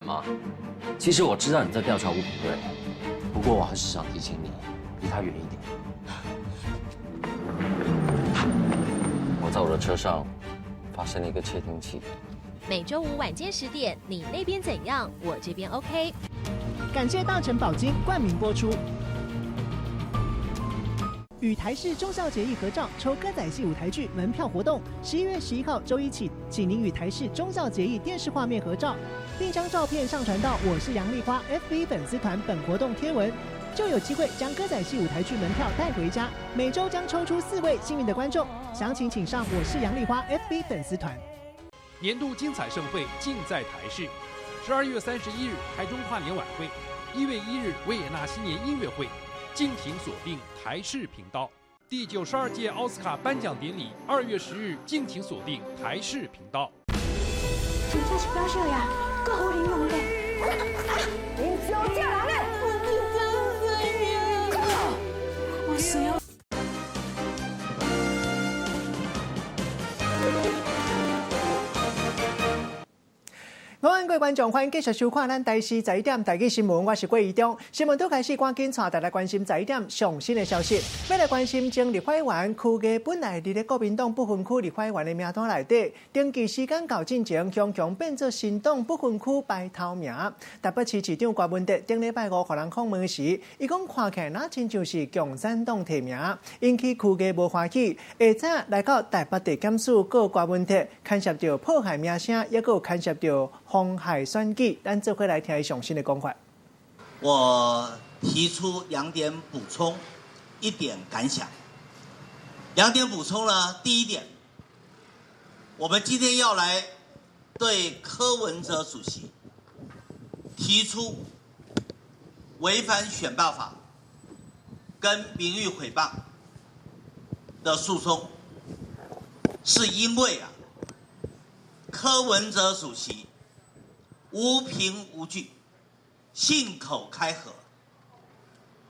吗？其实我知道你在调查吴品队，不过我还是想提醒你，离他远一点。我在我的车上发现了一个窃听器。每周五晚间10点，你那边怎样？我这边 OK。感谢大成宝金冠名播出。与台视中孝节义合照抽歌仔戏舞台剧门票活动，11月11号周一起，请您与台视中孝节义电视画面合照，并将照片上传到我是杨丽花 FB 粉丝团本活动贴文，就有机会将歌仔戏舞台剧门票带回家。每周将抽出4位幸运的观众，详情请上我是杨丽花 FB 粉丝团。年度精彩盛会尽在台视，12月31日台中跨年晚会，1月1日维也纳新年音乐会。敬请锁定台视频道。第92届奥斯卡颁奖典礼2月10日，敬请锁定台视频道。真正是表少爷，够好玲珑的。你招架人嘞！我需要。各位观众，欢迎继续收看咱台视11点台语新闻，我是郭怡中。新闻都开始，赶紧带大家关心11点上新的消息。要来关心前立法院区议本来伫咧国民党不分区立法院的名单内底，登记时间到进前，强强变做新党不分区排头名。台北市市长郭文哲顶礼拜5，互人访问时，伊讲看起来那真像是共产党提名，引起区议无欢喜。下早来到台北地检署告郭文哲牵涉到迫害名声，也有牵涉到妨害选举，咱这回来听上新的讲法。我提出2点补充，1点感想。2点补充呢，第一点，我们今天要来对柯文哲主席提出违反选罢法跟名誉毁谤的诉讼，是因为柯文哲主席无凭无据，信口开河，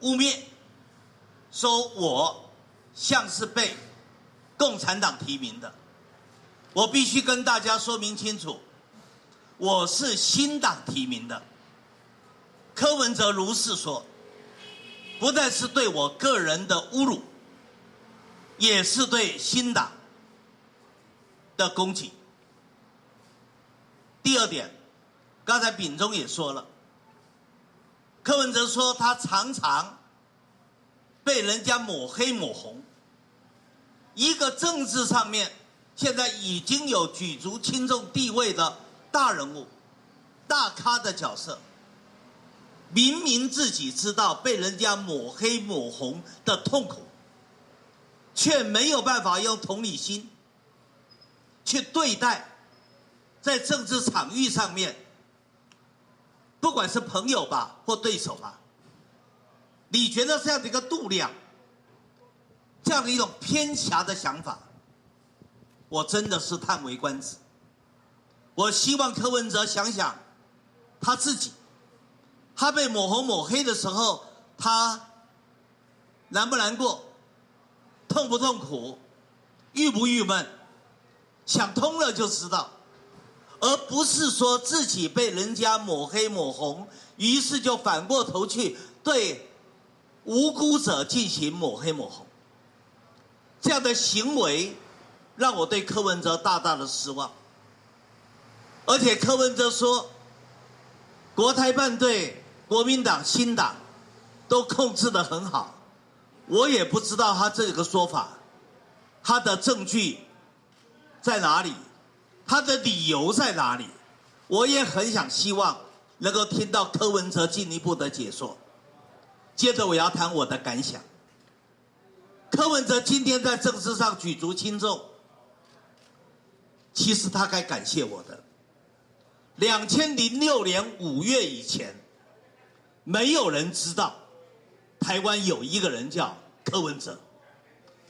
污蔑说我像是被共产党提名的。我必须跟大家说明清楚，我是新党提名的。柯文哲如是说，不但是对我个人的侮辱，也是对新党的攻击。第二点，刚才秉忠也说了，柯文哲说他常常被人家抹黑抹红。一个政治上面现在已经有举足轻重地位的大人物、大咖的角色，明明自己知道被人家抹黑抹红的痛苦，却没有办法用同理心去对待在政治场域上面，不管是朋友吧或对手吧，你觉得这样的一个度量，这样的一种偏狭的想法，我真的是叹为观止。我希望柯文哲想想他自己，他被抹红抹黑的时候，他难不难过，痛不痛苦，郁不郁闷，想通了就知道，而不是说自己被人家抹黑抹红，于是就反过头去对无辜者进行抹黑抹红。这样的行为让我对柯文哲大大的失望。而且柯文哲说国台办对国民党新党都控制得很好，我也不知道他这个说法他的证据在哪里，他的理由在哪里，我也很想希望能够听到柯文哲进一步的解说。接着我要谈我的感想。柯文哲今天在政治上举足轻重，其实他该感谢我的。2006年5月以前，没有人知道台湾有一个人叫柯文哲。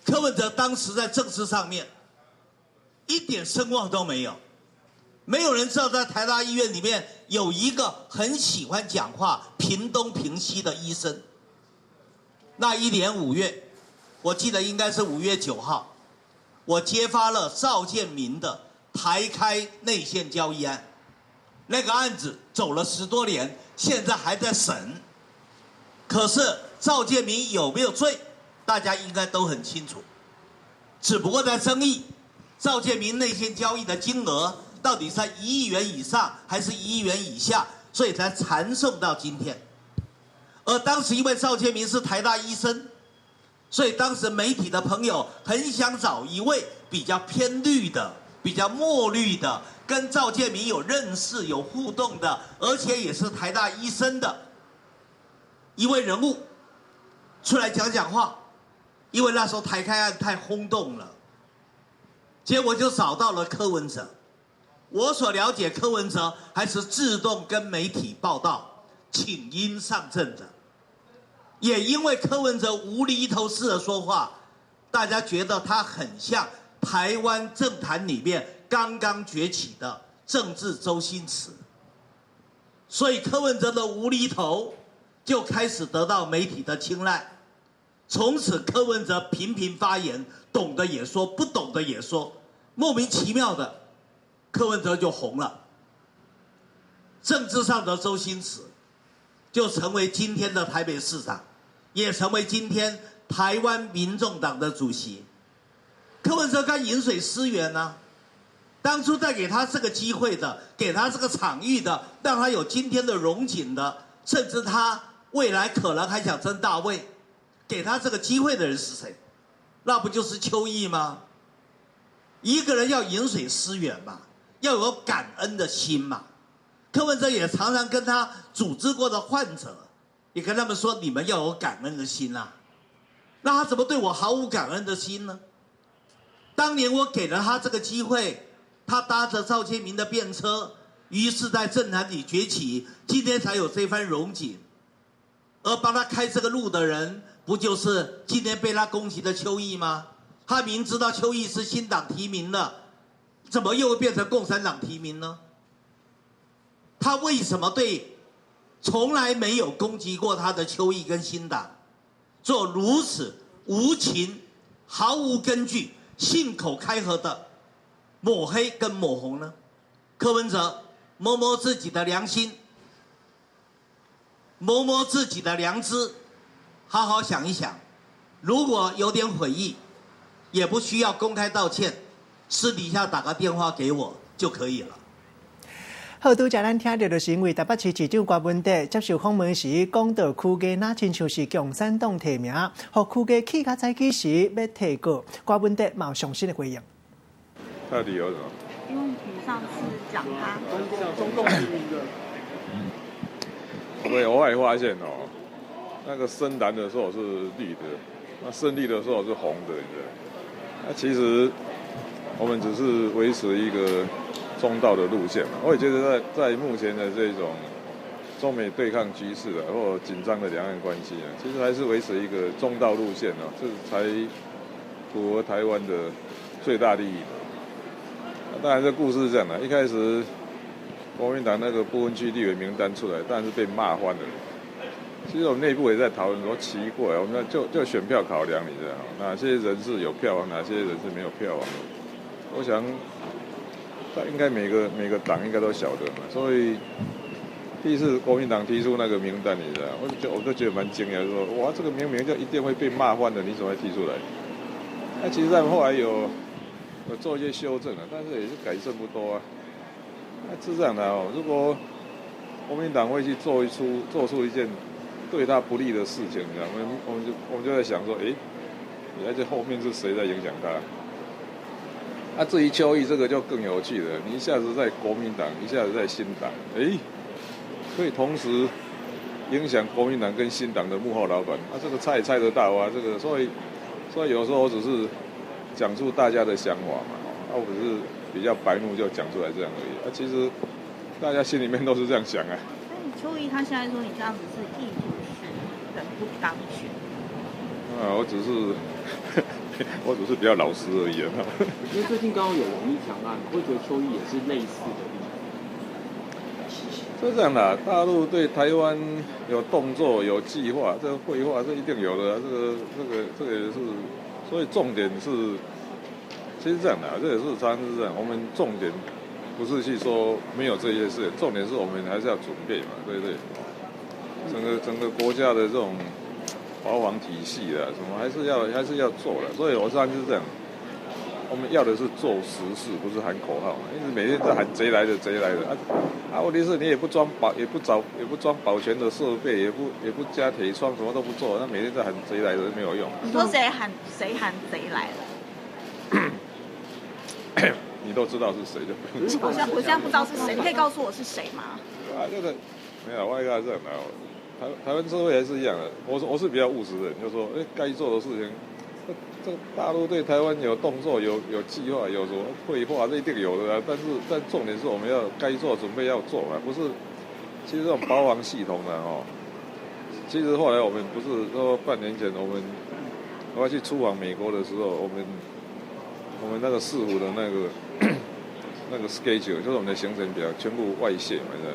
柯文哲当时在政治上面一点声望都没有，没有人知道在台大医院里面有一个很喜欢讲话屏东屏西的医生。那一年5月，我记得应该是5月9号，我揭发了赵建民的台开内线交易案。那个案子走了10多年，现在还在审。可是赵建明有没有罪，大家应该都很清楚。只不过在争议赵建明内线交易的金额到底在1亿元以上还是1亿元以下，所以才缠讼到今天。而当时因为赵建明是台大医生，所以当时媒体的朋友很想找一位比较偏绿的、比较墨绿的，跟赵建明有认识、有互动的，而且也是台大医生的一位人物出来讲讲话。因为那时候台开案太轰动了，结果就找到了柯文哲。我所了解，柯文哲还是自动跟媒体报道，请缨上阵的。也因为柯文哲无厘头式的说话，大家觉得他很像台湾政坛里面刚刚崛起的政治周星驰，所以柯文哲的无厘头就开始得到媒体的青睐。从此柯文哲频频发言，懂的也说，不懂的也说，莫名其妙的，柯文哲就红了。政治上的周星驰，就成为今天的台北市长，也成为今天台湾民众党的主席。柯文哲该饮水思源啊，当初带给他这个机会的，给他这个场域的，让他有今天的荣景的，甚至他未来可能还想争大位。给他这个机会的人是谁？那不就是邱毅吗？一个人要饮水思源嘛，要有感恩的心嘛。柯文哲也常常跟他组织过的患者，也跟他们说，你们要有感恩的心啊。那他怎么对我毫无感恩的心呢？当年我给了他这个机会，他搭着赵建明的便车，于是在政坛里崛起，今天才有这番荣景。而帮他开这个路的人，不就是今天被他攻击的邱毅吗？他明知道邱毅是新党提名的，怎么又会变成共产党提名呢？他为什么对从来没有攻击过他的邱毅跟新党做如此无情、毫无根据、信口开河的抹黑跟抹红呢？柯文哲摸摸自己的良心，摸摸自己的良知，好好想一想，如果有点悔意，也不需要公开道歉，私底下打个电话给我就可以了。好，拄则咱听到就是因为台北市市长郭文德接受访问时，讲到区街那亲像是共产党提名，和区街起较早起时要提告，郭文德冇详细的回应。他的理由是什么？因为你上次讲他中共提名的。我也发现哦，那个深蓝的时候是绿的，那胜利的时候是红的，你知道？那其实我们只是维持一个中道的路线嘛。我也觉得在目前的这种中美对抗局势啊，或紧张的两岸关系啊，其实还是维持一个中道路线啊，这才符合台湾的最大利益。当然，这故事是这样的，一开始国民党那个不分区立委名单出来，当然是被骂翻了。其实我们内部也在讨论说，奇怪，我们就选票考量，你知道哪些人是有票房，哪些人是没有票房。我想，应该每个党应该都晓得嘛。所以第一次国民党提出那个名单，你知道，我就觉得蛮惊讶，说哇，这个明明就一定会被骂翻的，你怎么会提出来？那其实他们后来有做一些修正了，但是也是改正不多啊。那是这样的哦，如果国民党会去做出一件对他不利的事情，你知道，我们就在想说，原来这后面是谁在影响他？那至于邱毅这个就更有趣了，你一下子在国民党，一下子在新党，可以同时影响国民党跟新党的幕后老板，这个猜也猜得到啊，这个所以有时候我只是讲出大家的想法嘛，我只是比较白目就讲出来这样而已，其实大家心里面都是这样想啊。那邱毅他现在说你这样子是意图使人不当选。我只是比较老实而已啊。因为最近刚好有王一强案，会觉得邱毅也是类似的。是这样的，大陆对台湾有动作、有计划，这个绘画这一定有的，这个也是，所以重点是，其实这样的，这也是常常是这样，我们重点不是去说没有这些事，重点是我们还是要准备嘛，对不对？整个国家的这种保防体系啊，什么还是要做的。所以我上次是这样，我们要的是做实事，不是喊口号嘛。一直每天在喊贼来的问题是你也不装保全的设备，也不加铁窗，什么都不做，那每天在喊贼来的没有用。你说谁喊贼来了？你都知道是谁就不用。我现在不知道是谁，你可以告诉我是谁吗？这个没有，我一个这样的。台湾社会还是一样的，我是比较务实的人，就说，该做的事情，这大陆对台湾有动作、有计划、有什么绘画，这一定有的啊。但重点是我们要该做准备要做嘛，不是。其实这种保防系统呢，其实后来我们不是说半年前我要去出访美国的时候，我们那个市府的那个 schedule 就是我们的行程表全部外泄嘛，对。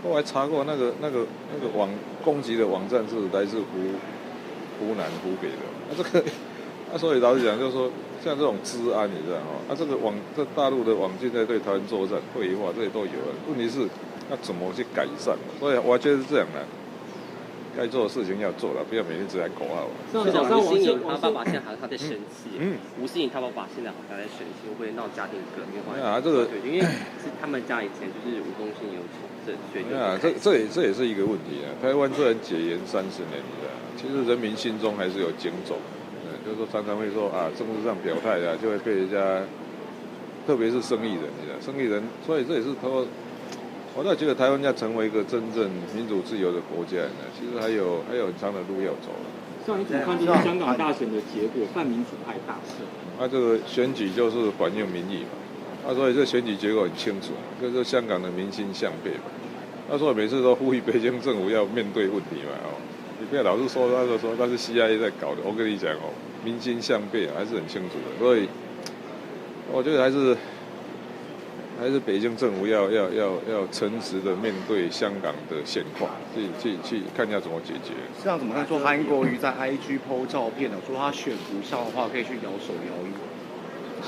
后来查过那个攻击的网站是来自湖南、湖北的。所以老实讲，就是说像这种治安，你知道这大陆的网军在对台湾作战、绘画这些都有了。问题是要怎么去改善？所以我觉得是这样的，该做的事情要做了，不要每天只喊口号。市长吴欣盈他爸爸现在好像他在生气。吴欣盈他爸爸现在好像在生气，会不会闹家庭革命？这个对，因为是他们家以前就是吴宗宪有从政，所以这也是一个问题啊。台湾虽然解严30年，其实人民心中还是有警种。就是说常常会说政治上表态就会被人家，特别是生意人，所以这也是我倒觉得台湾要成为一个真正民主自由的国家呢，其实还有很长的路要走了。上一次看就是香港大选的结果，泛民主派大胜。这个选举就是反映民意嘛，所以这选举结果很清楚，就是香港的民心向背嘛。所以每次都呼吁北京政府要面对问题嘛，你不要老是说那是 CIA 在搞的，我跟你讲民心向背还是很清楚的，所以我觉得还是北京政府要诚实的面对香港的现况，去看一下怎么解决。市长怎么看说韩国瑜在 IG po 照片说他选不上的话可以去摇手摇椅？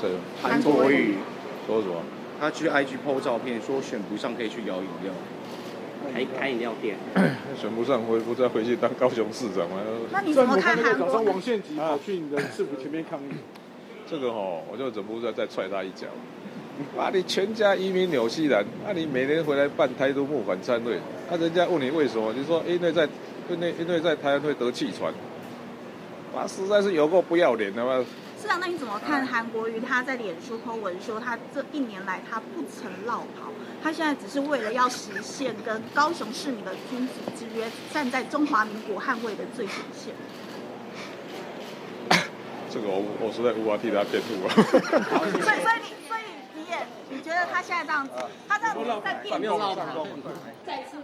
谁？韩国瑜说什么？他去 IG po 照片说选不上可以去摇饮料。开饮料店，选不上不再回去当高雄市长吗？那你怎么看韩国？早上王献吉跑去你的市府前面抗议，这个我就忍不住再踹他一脚。你全家移民纽西兰，你每年回来办台独募款参会，人家问你为什么，你说因为在台湾会得气喘，实在是有够不要脸的嘛。市长，那你怎么看韩国瑜他在脸书 po 文说他这1年来他不曾落跑，他现在只是为了要实现跟高雄市民的君子之约，站在中华民国捍卫的最前线？这个我实在无法替他辩护所以你觉得他现在这样子，他这样子在辩护再次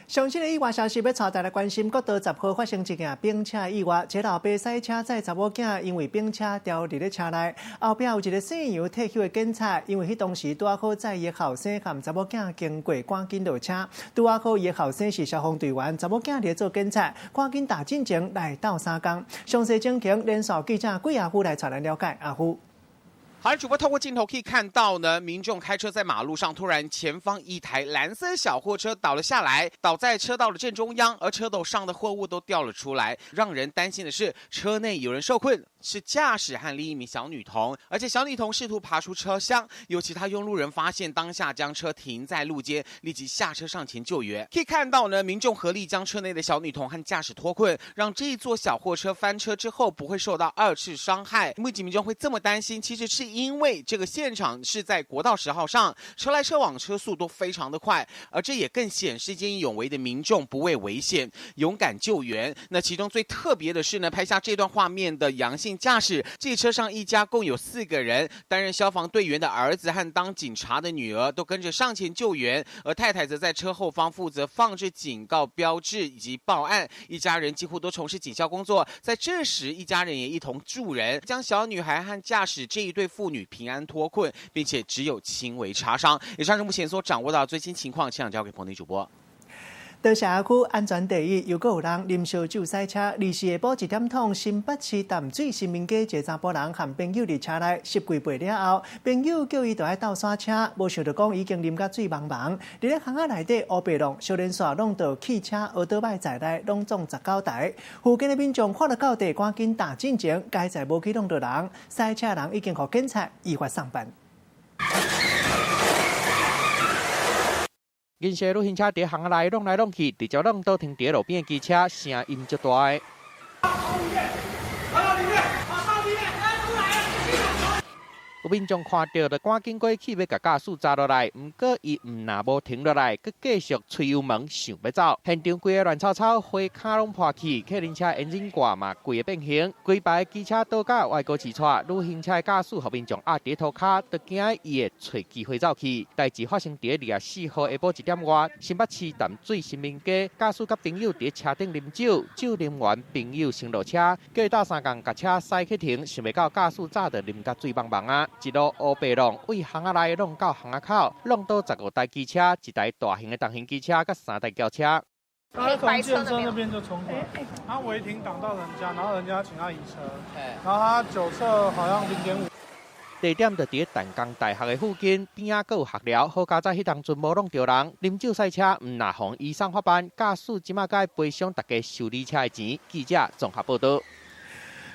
上新的意外消息要带大家关心，国道10号发生一件冰车意外，一老爸驶车载查某囝，因为冰车掉入咧车内，后壁有一个姓杨退休的警察，因为迄当时拄啊好载伊的后生和查某囝经过，赶紧落车。拄啊好伊的后生是消防队员，查某囝咧做警察，赶紧打进前来斗相共。详细情形，连线记者桂阿虎来带咱了解。阿虎。好，主播透过镜头可以看到呢，民众开车在马路上，突然前方一台蓝色小货车倒了下来，倒在车道的正中央，而车斗上的货物都掉了出来。让人担心的是，车内有人受困，是驾驶和另一名小女童，而且小女童试图爬出车厢，有其他用路人发现，当下将车停在路肩，立即下车上前救援。可以看到呢，民众合力将车内的小女童和驾驶脱困，让这一座小货车翻车之后不会受到2次伤害。目前民众会这么担心，其实是因为这个现场是在国道10号上，车来车往，车速都非常的快，而这也更显示见义勇为的民众不畏危险，勇敢救援。那其中最特别的是呢，拍下这段画面的杨姓驾驶，这车上一家共有4个人，担任消防队员的儿子和当警察的女儿都跟着上前救援，而太太则在车后方负责放置警告标志以及报案。一家人几乎都从事警校工作，在这时一家人也一同助人，将小女孩和驾驶这一对父女平安脱困，并且只有轻微擦伤。以上是目前所掌握到最新情况，现场交给棚内主播。在社区安全第一，又有人啉烧酒赛车，24下晡1点钟，新北市淡水新民街一个查甫人和朋友伫车内拾几杯了后，朋友叫伊就爱斗刹车，无想到讲已经啉甲醉茫茫，伫咧巷仔内底乌白浪，小连续弄到汽车、奥多麦在内，拢总19台。附近的民众看到到地，赶紧打进前，该在无去弄到人，赛车人已经互警察依法送办。银色旅行车伫巷内弄来弄去，直接弄到停伫路边的机车，声音足大的。有民众看到，就赶紧过去要甲驾驶抓落来，不过伊若无停落来，佮继续吹油门想要走。现场规个乱糟糟，花卡拢破去，客人车引擎挂嘛规个变形，规排机车倒甲外高起错，旅行车驾驶互民众压伫涂骹，就惊伊会找机会走去。代志发生伫24号下晡1点外，新北市淡水新民街，驾驶甲朋友伫车顶啉酒，酒啉完，朋友先落车，叫伊斗3共甲车驶去停，想袂到驾驶早就啉甲醉茫茫啊！一路乌白浪，为巷仔内弄到巷仔口，弄到15台机车，一台大型的重型机车，甲3台轿车。他从健身那边就冲过来，他违停挡到人家，然后人家请他移车，然后他酒测好像0.5。地点就伫淡江大学的附近，边仔有学寮，好佳在迄当阵无弄着人，啉酒赛车，毋若互医生发办，驾驶即马该赔偿大家修理车的钱。记者综合报道。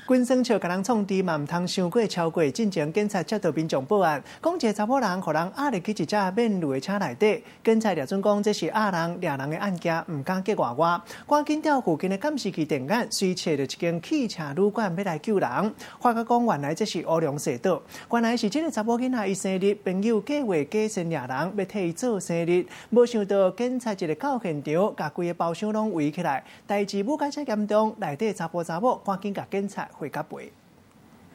军生笑甲人创治嘛，唔通伤过超过。进前警察接到民众报案，讲一个查某人互人压入去一架免路的车内底。警察查准讲这是压人掠人的案件，唔敢结外外，赶紧调附近的监视器电眼，随找到一间汽车旅馆要来救人。发觉讲原来这是乌龙隧道，原来是这个查某囡仔伊生日，朋友计划假先掠人，要替伊做生日。无想到警察一个到现场，甲规个包厢拢围起来，代志愈解遮严重，内底查甫查某赶紧甲警察会甲背。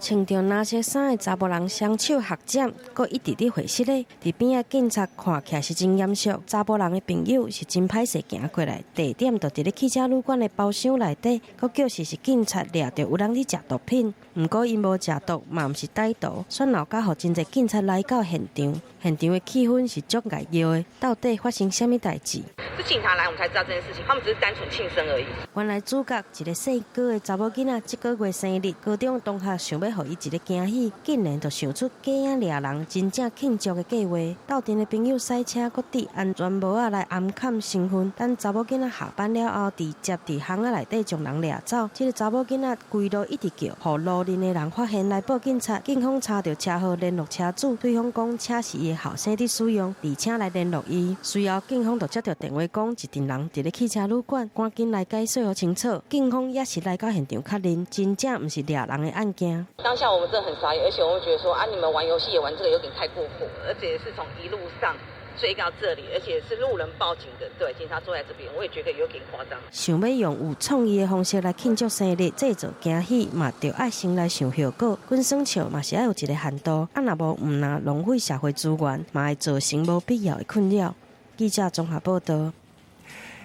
穿着蓝色衫的查某人双手合掌，佮一直伫会室咧。伫边仔警察看起来是真严肃。查某人的朋友是真歹势行过来，地点就伫咧汽车旅馆的包厢内底。佮叫是警察掠着有人伫食毒品，毋过因无食毒，嘛毋是歹徒，选闹甲互真侪警察来到现场。现场的气氛是足暧昧的，到底发生什么代志？是警察来，我们才知道这件事情。他们只是单纯庆生而已。原来主角一个细个的查某囡仔，这个月生日，高中同学想要予伊一个惊喜，竟然就想出假影掠人，真正庆祝的计划。斗阵的朋友赛车，佮伫安全帽仔来暗砍身份。等查某囡仔下班了后，直接伫巷仔内底将人掠走。这个查某囡仔规路一直叫，互路人的人发现来报警察。警方查到车号，联络车主，对方讲车是伊的后生伫使用，而且来联络伊。随后警方就接到电话讲，一群人伫咧汽车旅馆，赶紧来解说清楚。警方也是来到现场确认，真正毋是掠人的案件。当下我们真的很傻眼，而且我们觉得说啊，你们玩游戏也玩这个有点太过火了，而且是从一路上追到这里，而且是路人报警的，对，警察坐在这边，我也觉得有点夸张。想要用有创意的方式来庆祝生日，制作惊喜嘛，就爱先来想效果。军生笑嘛是要有一个限度，啊，若无毋若浪费社会资源，嘛会造成无必要的困扰。记者综合报道。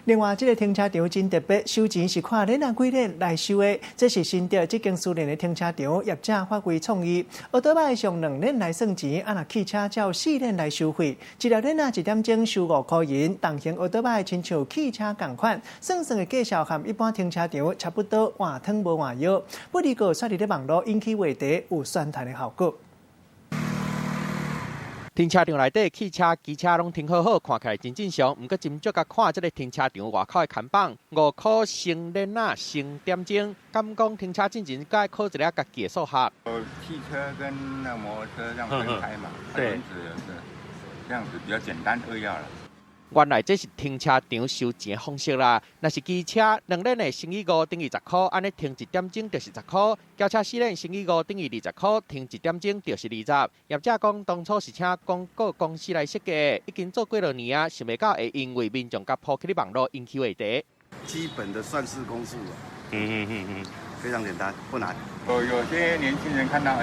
另外，这个停车场真特别，收钱是看恁啊几恁来收的。这是新竹这间私人的停车场，业者发挥创意，奥多麦上2恁来算钱，啊若汽车照4恁来收费。一条恁啊1点钟收5块银，同型奥多麦亲像汽车同款，算的介绍和一般停车场差不多，换汤无换药。不离个刷伫咧网络引起话题，有宣传的效果。停车场内底汽车、机车拢停好好，看起来真正常。毋过斟酌甲看这个停车场外口的看板，5块成年啊成点钟。敢讲停车进前该考一个家己的数学。汽车跟那摩托车这样分开嘛，对，轮子这样子比较简单扼要了。原来这是停车场收钱的方式啦。若是机车2恁的乘以5等于10块，安尼停1点钟就是10块；轿车4恁乘以5等于20块，停1点钟就是20。业者讲当初是请广告公司来设计的，已经做几多年啊，想袂到会因为民众甲抛弃的网络引起话题。基本的算式公式，非常简单，不难。有些年轻人看到，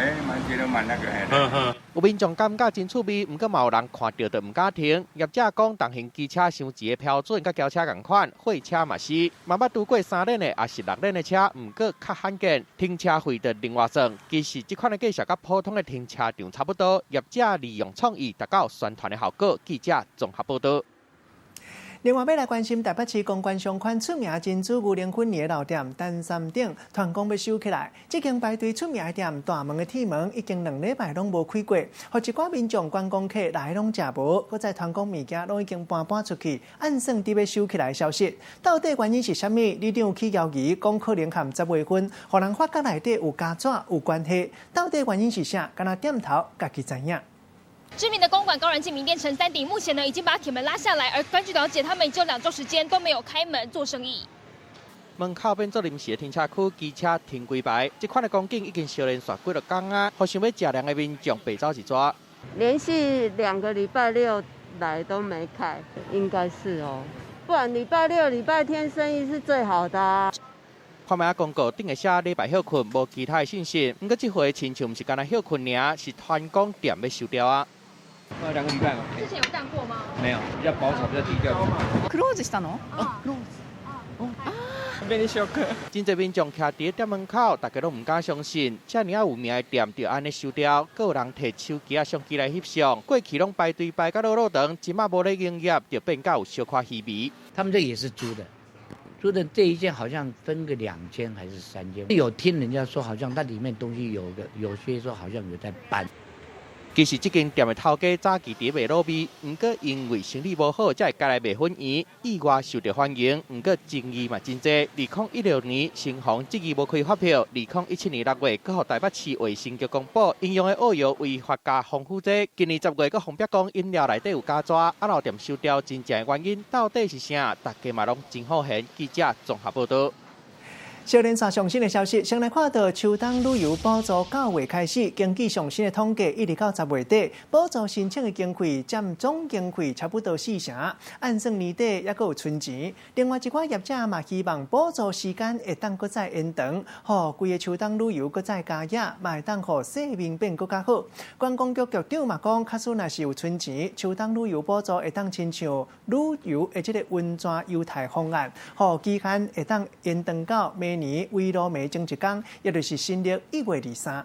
觉得蛮那个。有民众感觉真趣味，毋过嘛有人看到就毋敢停。业者讲，同型机车收钱的标准甲轿车同款，货车嘛是。嘛捌拄过3恁的，也是6恁的车，毋过较罕见。停车费就另外算。其实这款的介绍甲普通的停车场差不多。业者利用创意达到宣传的效果。记者综合报道。另外，要来关心台北市公馆上款出名珍珠牛奶粉的老店丹山顶，团工要收起来。这间排队出名的店大门的铁门已经2礼拜拢无开过，互一寡民众观光客来拢食无，搁在团工物件拢已经搬出去，按算伫要收起来消息。到底原因是啥物？里长去邀疑，讲可能和10月份互人发觉内底有假纸有关系。到底原因是啥？敢若点头家己知影。知名的公馆高人气名店陈三鼎，目前呢已经把铁门拉下来，而根据了解，他们只有2周时间都没有开门做生意。门口变做临时的停车区，机车停几排，这款的光景已经烧连续几个天啊，互想要食凉的民众白走一抓。连续2个礼拜六来都没开，应该是哦，不然礼拜六、礼拜天生意是最好的啊。看卖广告顶个写礼拜休困，无其他的信息。不过这回亲像不是干那休困尔，是团工店要收掉啊。2个礼拜了。之前有淡过吗？没有，比较保守，比较低调。クローズしたの？クローズ。便利商客。真侪民众徛伫店门口，大家都唔敢相信，遮尔有名的店就安尼收掉，还有人摕手机相机来翕相。过去拢排队排到落长，即马无咧营业，就变较有小可稀微。他们这也是租的。租的这一间好像分个2间还是3间，有听人家说好像它里面东西有些说好像有在搬。其实这间店的头家早期伫卖卤味，不过因为生意无好，才会改来卖粉圆，意外受到欢迎。不过争议嘛真多。2016年新鸿这期无开发票，2017年6月，佮互台北市卫生局公布，应用的奥药为发加防腐剂。今年10月，佮红标讲饮料内底有假纸，老店收掉真正的原因到底是啥？大家嘛拢真好闲。记者综合报道。小连上上新的消息，先来看到秋冬旅游补助9月开始，根据上新的统计，一直到10月底，补助申请的经费占总经费差不多40%，按算年底还阁有存钱。另外一寡业者嘛希望补助时间会当阁再延长，互规个秋冬旅游阁再加热，嘛会当互生面变阁较好。观光局局长嘛讲，假使若是有存钱，秋冬旅游补助会当亲像旅游的这个温泉优待方案，互期限会当延长到明年围炉暝前1天，也就是新历1月23。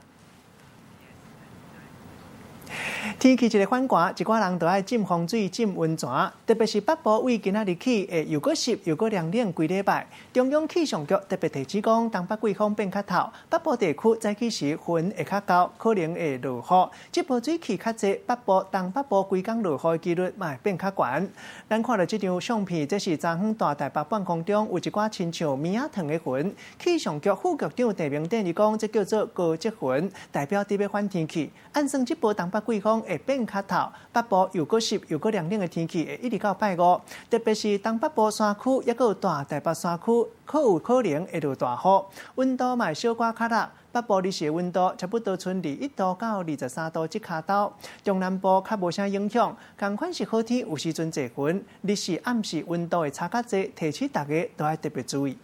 天气一个反寒，一寡人都爱浸风水、浸温泉，特别是北部为今仔日起会又阁湿又阁凉冷几礼拜。中央气象局特别提醒讲，东北季风变较透，北部地区早起时云会较高，可能会落雨。这波水气较济，北部、东北部规工落雨的几率嘛会变较悬。咱看到这张相片，这是昨昏大台北半空中有一寡亲像棉仔糖的云。气象局副局长陈明典讲，这叫做高积云，代表特别反天气。按算这波东北季风会变较透，北部又阁湿又阁凉冷的天气会一直到拜5，特别是东北部山区，也阁有大台北山区，可有可能会落大雨，温度嘛小可较热。北部日时温度差不多从21度到23度这卡兜，中南部较无啥影响。同款是好天，有时阵侪云，日时暗时温度会差较济，提醒大家都要特别注意。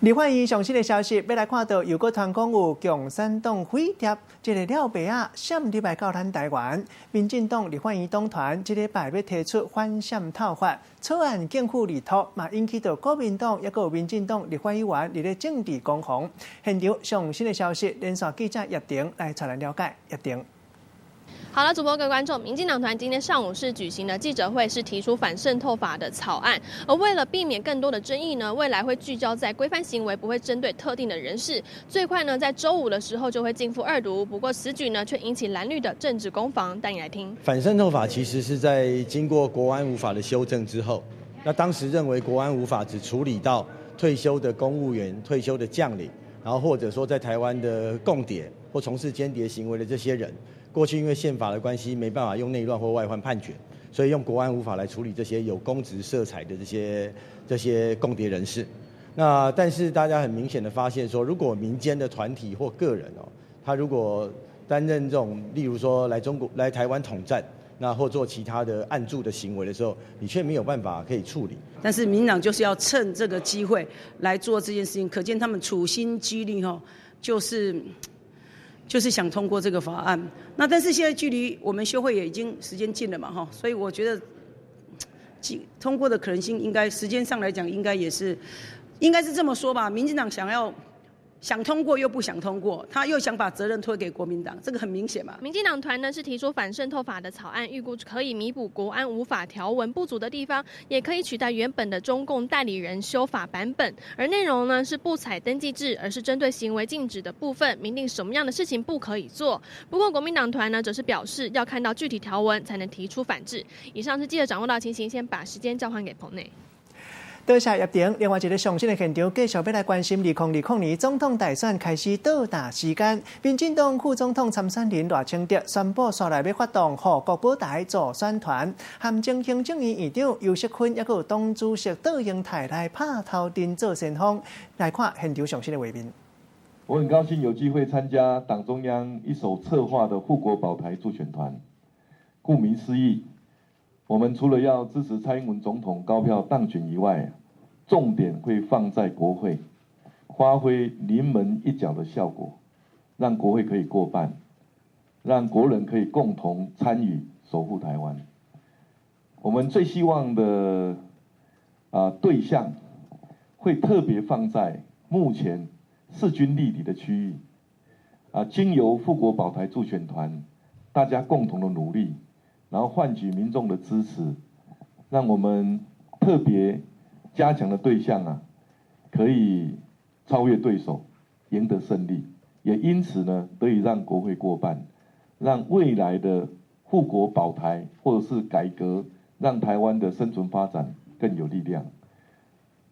另外，以上新的消息，要来看到又个团讲有共产党飞碟，这个廖白啊，闪礼拜到咱台湾。民进党立法院党团这礼拜要提出反闪套法草案，政府立托嘛引起到国民党也有民进党立法委员伫咧政治攻防。现场上新的消息，连线记者叶婷来带咱了解。叶婷。好了，主播各位观众，民进党团今天上午是举行了记者会，是提出反渗透法的草案。而为了避免更多的争议呢，未来会聚焦在规范行为，不会针对特定的人士。最快呢，在周5的时候就会进赴2读。不过此举呢，却引起蓝绿的政治攻防。带你来听。反渗透法其实是在经过国安无法的修正之后，那当时认为国安无法只处理到退休的公务员、退休的将领，然后或者说在台湾的共谍或从事间谍行为的这些人。过去因为宪法的关系，没办法用内乱或外患判决，所以用国安无法来处理这些有公职色彩的这些共谍人士。那但是大家很明显的发现说，如果民间的团体或个人他如果担任这种，例如说来台湾统战，那或做其他的暗助的行为的时候，你却没有办法可以处理。但是民进党就是要趁这个机会来做这件事情，可见他们处心积虑就是想通过这个法案。那但是现在距离我们休会也已经时间近了嘛，所以我觉得通过的可能性应该时间上来讲应该是这么说吧。民进党想要想通过又不想通过，他又想把责任推给国民党，这个很明显嘛。民进党团呢是提出反渗透法的草案，预估可以弥补国安无法条文不足的地方，也可以取代原本的中共代理人修法版本。而内容呢是不采登记制，而是针对行为禁止的部分，明定什么样的事情不可以做。不过国民党团呢则是表示，要看到具体条文才能提出反制。以上是记者掌握到情形，先把时间交还给棚内。多谢叶婷。另外一个上新的现场，继续要来关心2020年总统大选开始倒打时间。民进党副总统参选人赖清德宣布，刷来要发动和国保台助选团，和前行政院院长游锡堃，也有党主席杜英泰来拍头阵做先锋。来看现场上新的画面。我很高兴有机会参加党中央一手策划的护国保台助选团。顾名思义，我们除了要支持蔡英文总统高票当选以外，重点会放在国会，发挥临门一脚的效果，让国会可以过半，让国人可以共同参与守护台湾。我们最希望的对象，会特别放在目前势均力敌的区域，经由护国保台助选团，大家共同的努力，然后换取民众的支持，让我们特别加强的对象可以超越对手，赢得胜利，也因此呢，得以让国会过半，让未来的护国保台或者是改革，让台湾的生存发展更有力量。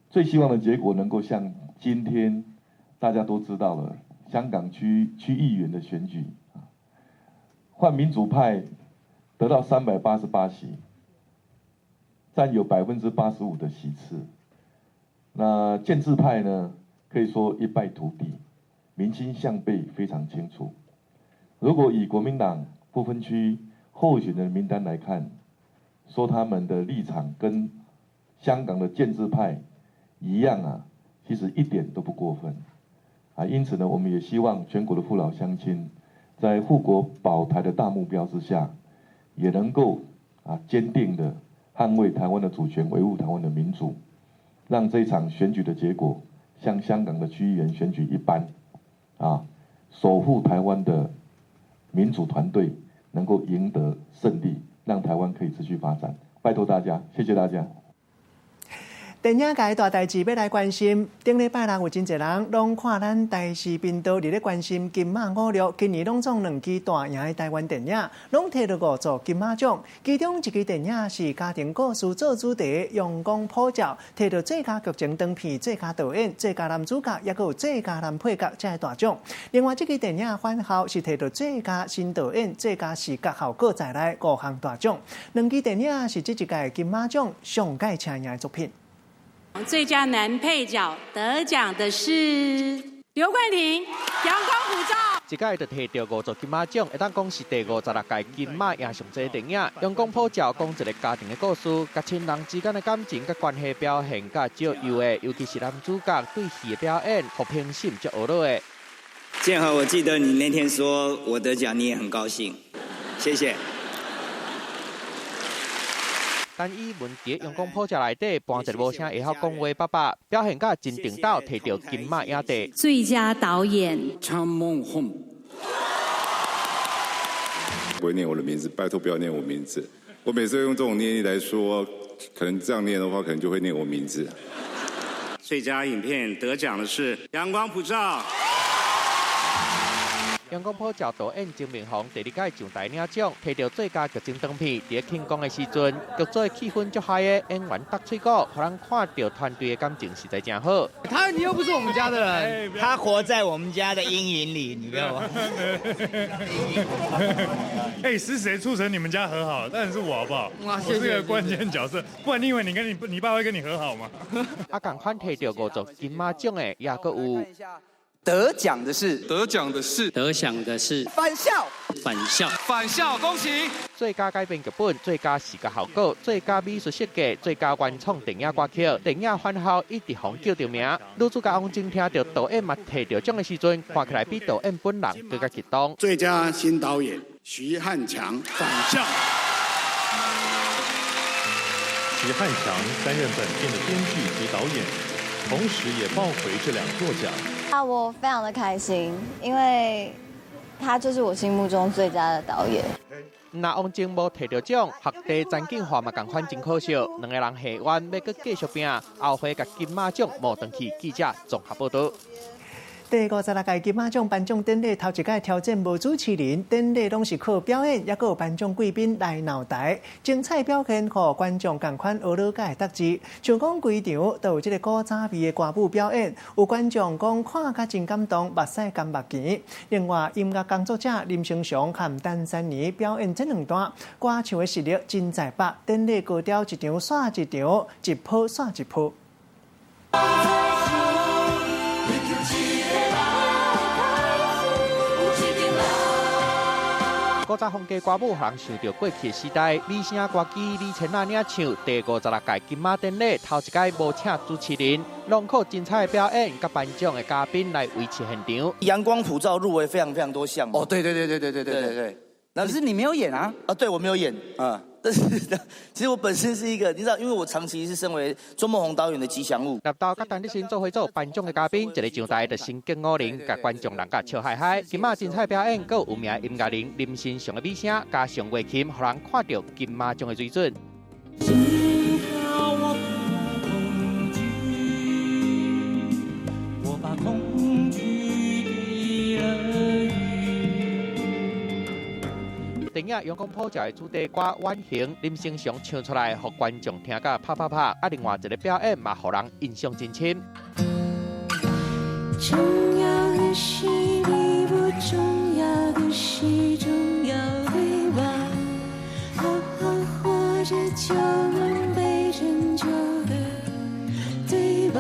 最希望的结果能够像今天大家都知道了，香港区议员的选举，换民主派得到388席。占有85%的席次，那建制派呢，可以说一败涂地，民心向背非常清楚。如果以国民党不分区候选人名单来看，说他们的立场跟香港的建制派一样其实一点都不过分因此呢，我们也希望全国的父老乡亲，在护国保台的大目标之下，也能够坚定的捍卫台湾的主权，维护台湾的民主，让这场选举的结果像香港的区议员选举一般，守护台湾的民主团队能够赢得胜利，让台湾可以持续发展。拜托大家，谢谢大家。电影界大代志要来关心，顶礼拜六有真侪人拢看咱台视频道伫咧关心金马56，今年拢总2支大赢的台湾电影，拢摕到5座金马奖。其中一支电影是家庭故事做主题，阳光普照，摕到最佳剧情长片、最佳导演、最佳男主角，也有最佳男配角这大奖。另外，这支电影《返校》是摕到最佳新导演、最佳视觉效果在内5项大奖。2支电影是这一届金马奖上届请赢的作品。最佳男配角得奖的是刘冠廷，《阳光普照》。一届就摕到5座金马奖，会当讲是第56届金马赢上济电影。阳光普照讲一个家庭的故事，甲亲人之间的感情、甲关系表现，甲少有的，尤其是男主角对戏的表演，和平心就学落的。建和，我记得你那天说我得奖，你也很高兴，谢谢。单以文伫阳光普照内底搬一个无声会晓讲话爸爸，表现甲真定到摕到金马影帝。最佳导演张梦红。不会念我的名字，拜托不要念我名字。我每次用这种念力来说，可能这样念的话，可能就会念我名字。最佳影片得奖的是《阳光普照》。阳光普照导演曾明宏第2届上台领奖，摕到最佳剧情长片。伫庆功的时阵，剧组的气氛足嗨的，演员搭嘴鼓，互人看到团队的感情实在真好。你又不是我们家的人，他活在我们家的阴影里，你知道吗？是谁促成你们家和好？当然是我，好不好？我是个关键角色，不然你以为你爸会跟你和好吗？同款摕到5座金马奖的，也阁有。得奖的是返校，恭喜！最佳改编剧本、最佳视觉效果、最佳美术设计、最佳原创电影歌曲，电影《返校》一直互叫着名。女主角王晶听到导演嘛摕到奖的时阵，看起来比导演本人更加激动。最佳新导演徐汉强，《返校》。徐汉强担任本片的编剧及导演。同时也抱回这2座奖。我非常的开心，因为他就是我心目中最佳的导演。那王晶无摕到奖，学弟詹景华嘛共款真可惜，2个人下弯要搁继续拼，后回甲金马奖无登去。记者综合报道。第56届金马奖颁奖典礼头一届挑战无主持人，典礼拢是靠表演，也有颁奖贵宾来闹台，精彩表现，互观众共款学了解得知。像讲规场都有这个古早味的歌舞表演，有观众讲看甲真感动，目屎甘目甜。另外，音乐工作者林生祥和陈珊妮表演这2段歌唱的实力真在拔，典礼高调一场煞一场，一波煞一波。古早风格歌舞，让人想到过去的时代。美声歌姬李千娜领唱第56届金马典礼头一届无请主持人，拢靠精彩的表演，甲颁奖的嘉宾来维持现场。阳光普照入围非常多项目。对。可是你没有演啊？对，我没有演啊。但是其实我本身是一个，你知道，因为我长期是身为周梦红导演的吉祥物。入到甲陈立新做伙做颁奖的嘉宾，一个上台的新景50，甲观众人甲笑嗨嗨。金马精彩表演，阁有名音乐人林新祥的美声，加上乐琴，互人看到金马奖的水准。我把恐惧的耳语。电影《阳光普照》的主题歌《晚行》，林生祥唱出来，互观众听甲啪啪啪。另外一个表演嘛，互人印象真深。重要的是你，不重要的是重要对吧？好好活着就能被拯救的，对吧？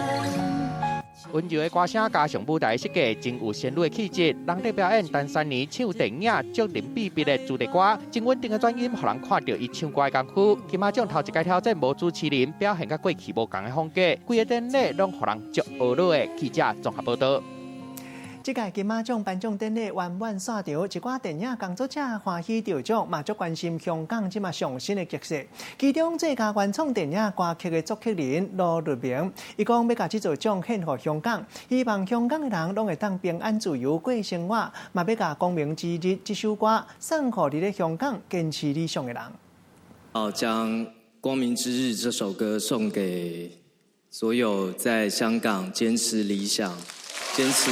温柔的歌声加上舞台设计，真有仙女的气质。人在表演陈珊妮唱电影《竹林比比》的主题歌，真稳定的转音，让人看到伊唱歌的功夫。金马奖头一届挑战无主持人，表现甲过去无同的风格，规个典礼拢让人足学乐的。记者综合报道。这届金马奖颁奖典礼圆满散场，一寡电影工作者欢喜得奖，嘛足关心香港即马上新的角色。其中最佳原创电影歌曲的作曲人罗律明，伊讲要甲这座奖献给香港，希望香港的人拢会当平安自由过生活，嘛要甲光明之日这首歌送给在香港坚持理想的人。将《光明之日》这首歌送给所有在香港坚持理想、坚持。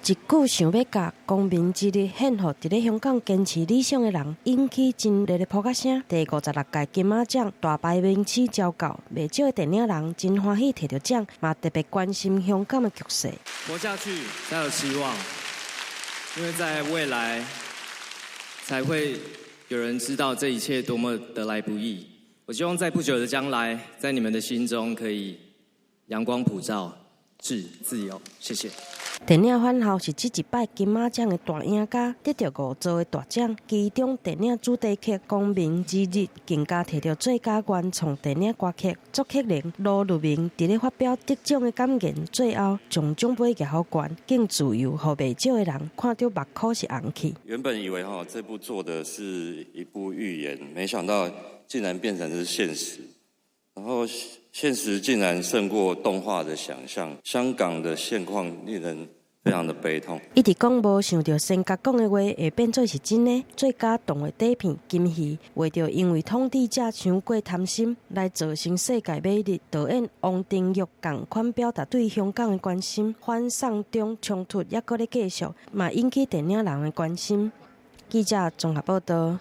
一句想要甲光明之日献予伫咧香港坚持理想的人，引起真热烈扑克声。第56届金马奖大排名次昭告，袂少的电影人真欢喜摕到奖，嘛特别关心香港的局势。活下去才有希望，因为在未来才会有人知道这一切多么得来不易。我希望在不久的将来，在你们的心中可以阳光普照，致自由。谢谢。电影番后是这一摆金马奖的大赢家，得到5座的大奖，其中电影主题曲《光明之日》更加摕到最佳原创电影歌曲。作曲人罗律明伫咧发表得奖的感言，最后将奖杯举好悬，更自由，互袂少的人看到目眶是红起。原本以为这部做的是一部预言，没想到竟然变成是现实，然后现实竟然胜过动画的想象，香港的现况令人非常的悲痛。一直讲无想到先甲讲的话会变做是真的。最佳动画底片金鱼，为着因为统治者伤过贪心，来造成世界美丽。导演王定玉同款表达对香港的关心，反送中冲突也搁咧继续，嘛引起电影人的关心。记者综合报道。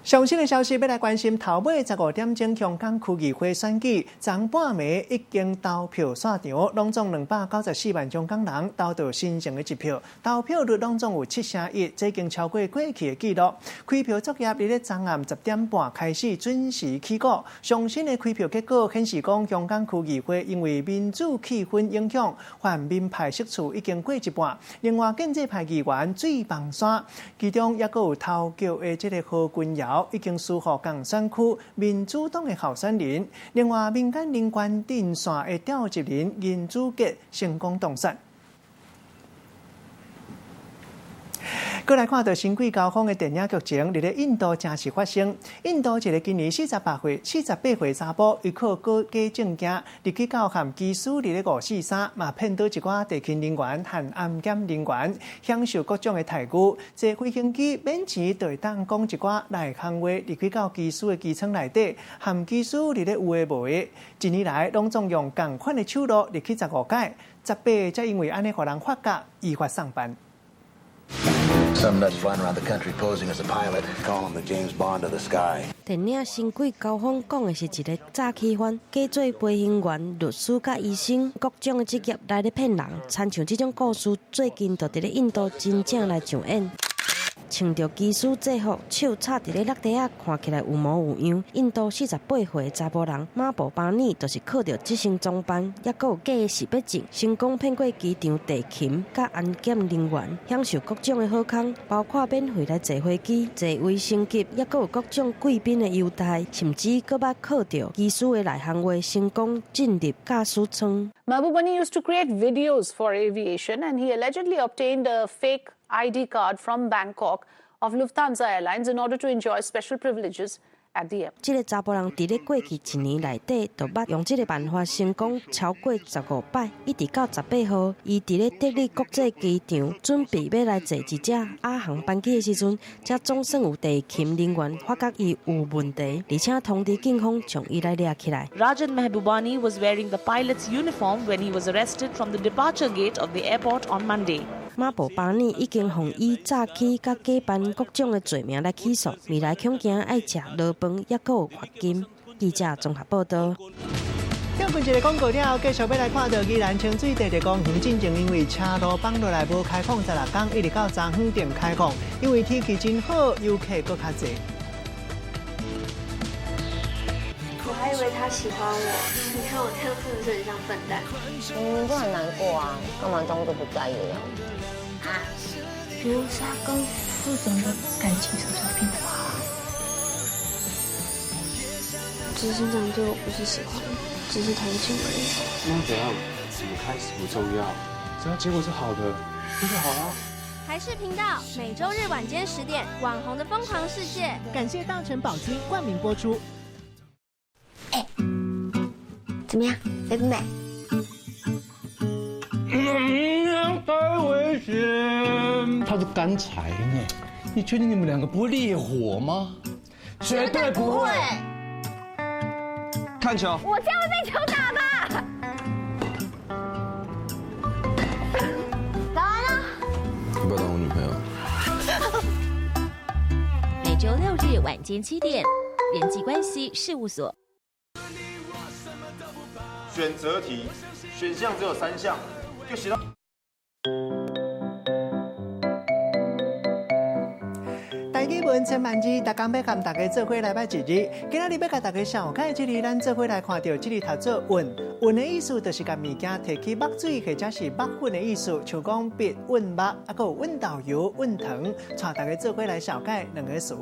上新的消息，要来关心头尾15点钟香港区议会选举，昨半暝已经投票散场，拢总294万香港人投到新城的一票，投票率拢总有7%，这已经超过过去的记录。开票作业伫咧昨暗10点半开始准时起稿。上新的开票结果显示，讲香港区议会因为民主气氛影响，泛民派席次已经过一半。另外，建制派议员最放山，其中也有投票的这个何君尧。已经输予港选区民主党的候选人，另外民间人权阵线的召集人任祖杰成功当选。过来看到新贵高峰的电影剧情，伫咧印度正式发生。印度一个今年48岁查甫，依靠高价证件，入去到含技师伫咧543，嘛骗到一寡地勤人员和安检人员，享受各种的待遇。坐飞行机免钱就会当讲一寡内行话，入去到技师的机舱内底，含技师伫咧有诶无诶。一年来，拢总用同款的手路入去15届，18才因为安尼，互人发觉依法上班。 Some nuts flying around the country posing as a pilot, call him the James Bond of the sky. 电影《新贵高峰》讲的是一个诈欺犯，假做飞行员、律师、甲医生各种的职业来咧骗人。参像这种故事，最近就伫咧印度真正来上演。 穿着技师制服，手插伫咧落地啊，看起来有模有样。印度48岁的查甫人马布巴尼，就是靠着这身装扮，也佫有假的识别证，成功骗过机场地勤甲安检人员，享受各种的好康，包括免费来坐飞机、坐卫生级，也佫有各种贵宾的优待，甚至佫捌靠着技师的内行话，成功进入驾驶舱。 Mahbubani used to create videos for aviation, and he allegedly obtained a fake ID card from Bangkok of Lufthansa Airlines in order to enjoy special privileges at the airport. 这个查甫人伫咧过去一年内底，就捌用这个办法成功超过15摆，一直到18号，伊伫咧德里国际机场准备要来坐一架亚航班机的时阵，才总算有地勤人员发觉伊有问题，而且通知警方将伊来抓起来。 Rajan Mahbubani was wearing the pilot's uniform when he was arrested from the departure gate of the airport on Monday. 马布巴尼已经互以诈欺、甲假办各种的罪名来起诉，未来恐惊爱吃牢饭，也佫有罚金。记者综合报道。休困一个广告了，继续要来看到宜兰清水地的公园，进前因为车路放落来无开放16天，一直到昨昏定开放，因为天气真好，游客佫较侪。我还以为他喜欢我，你看我这样是不是很像笨蛋？明明就很难过啊，干嘛装作不在意的样子？ 啊，流沙跟副总的感情什么时候变得好？执行长对我不是喜欢，只是同情而已。那怎样？怎么开始不重要，只要结果是好的，那就好了。台视频道每周日晚间10点，《网红的疯狂世界》。感谢大成宝金冠名播出。怎么样，美不美？ 太危险！他是干柴呢，你确定你们两个不会烈火吗？绝对不会。看球。我这样会被球打吧？打完了。要不要当我女朋友？每周6日晚间7点，人际关系事务所。选择题，选项只有3项。 就写到。大家问千万字，大家要跟大家做伙来拜一日。今仔日要甲大家上解这日，咱做伙来看到这日读做运。运的意思就是甲物件摕去墨水或者是墨粉的意思，像讲笔、运墨，啊，还有运豆油、运糖，带大家做伙来小解2个词。